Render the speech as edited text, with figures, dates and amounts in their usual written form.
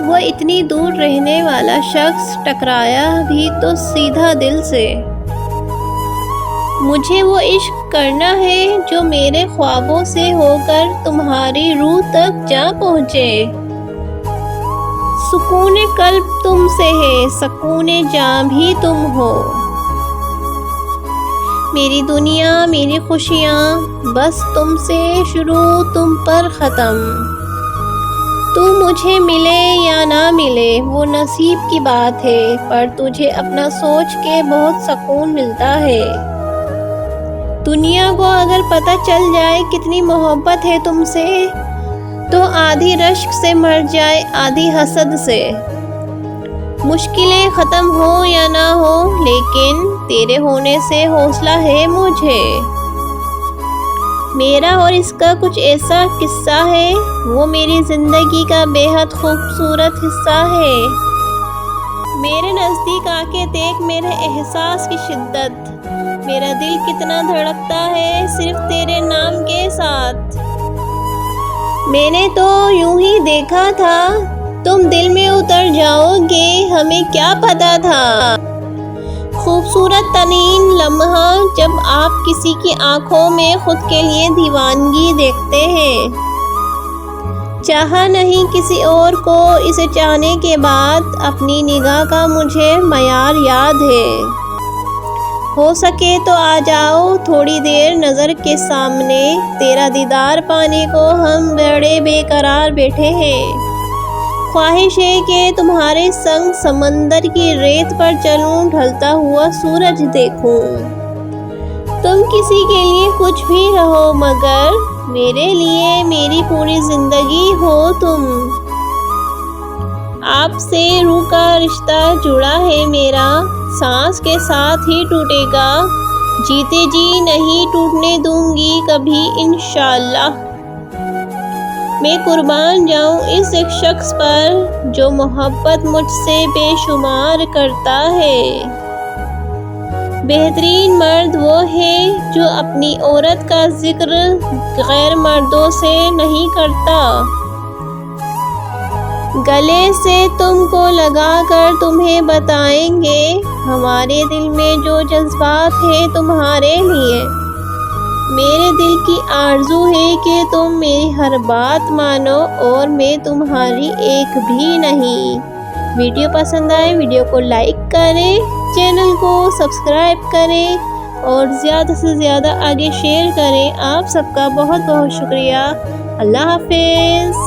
وہ اتنی دور رہنے والا شخص ٹکرایا بھی تو سیدھا دل سے۔ مجھے وہ عشق کرنا ہے جو میرے خوابوں سے ہو کر تمہاری روح تک جا پہنچے۔ سکون قلب تم سے ہے، سکون جاں بھی تم ہو۔ میری دنیا میری خوشیاں بس تم سے شروع تم پر ختم۔ تو مجھے ملے یا نہ ملے وہ نصیب کی بات ہے، پر تجھے اپنا سوچ کے بہت سکون ملتا ہے۔ دنیا کو اگر پتہ چل جائے کتنی محبت ہے تم سے، تو آدھی رشک سے مر جائے آدھی حسد سے۔ مشکلیں ختم ہو یا نہ ہو، لیکن تیرے ہونے سے حوصلہ ہے مجھے۔ میرا اور اس کا کچھ ایسا قصہ ہے، وہ میری زندگی کا بے حد خوبصورت حصہ ہے۔ میرے نزدیک آ کے دیکھ میرے احساس کی شدت، میرا دل کتنا دھڑکتا ہے صرف تیرے نام کے ساتھ۔ میں نے تو یوں ہی دیکھا تھا تم دل میں اتر جاؤ گے، ہمیں کیا پتا تھا۔ خوبصورت ترین لمحہ جب آپ کسی کی آنکھوں میں خود کے لیے دیوانگی دیکھتے ہیں۔ چاہا نہیں کسی اور کو، اسے چاہنے کے بعد اپنی نگاہ کا مجھے معیار یاد ہے۔ ہو سکے تو آ جاؤ تھوڑی دیر نظر کے سامنے، تیرا دیدار پانے کو ہم بڑے بے قرار بیٹھے ہیں۔ خواہش ہے کہ تمہارے سنگ سمندر کی ریت پر چلوں، ڈھلتا ہوا سورج دیکھوں۔ تم کسی کے لیے کچھ بھی رہو، مگر میرے لیے میری پوری زندگی ہو تم۔ آپ سے روح کا رشتہ جڑا ہے میرا، سانس کے ساتھ ہی ٹوٹے گا، جیتے جی نہیں ٹوٹنے دوں گی کبھی انشاءاللہ۔ میں قربان جاؤں اس ایک شخص پر جو محبت مجھ سے بے شمار کرتا ہے۔ بہترین مرد وہ ہے جو اپنی عورت کا ذکر غیر مردوں سے نہیں کرتا۔ گلے سے تم کو لگا کر تمہیں بتائیں گے ہمارے دل میں جو جذبات ہیں تمہارے لیے۔ میرے دل کی آرزو ہے کہ تم میری ہر بات مانو اور میں تمہاری ایک بھی نہیں۔ ویڈیو پسند آئے ویڈیو کو لائک کریں، چینل کو سبسکرائب کریں اور زیادہ سے زیادہ آگے شیئر کریں۔ آپ سب کا بہت بہت شکریہ۔ اللہ حافظ۔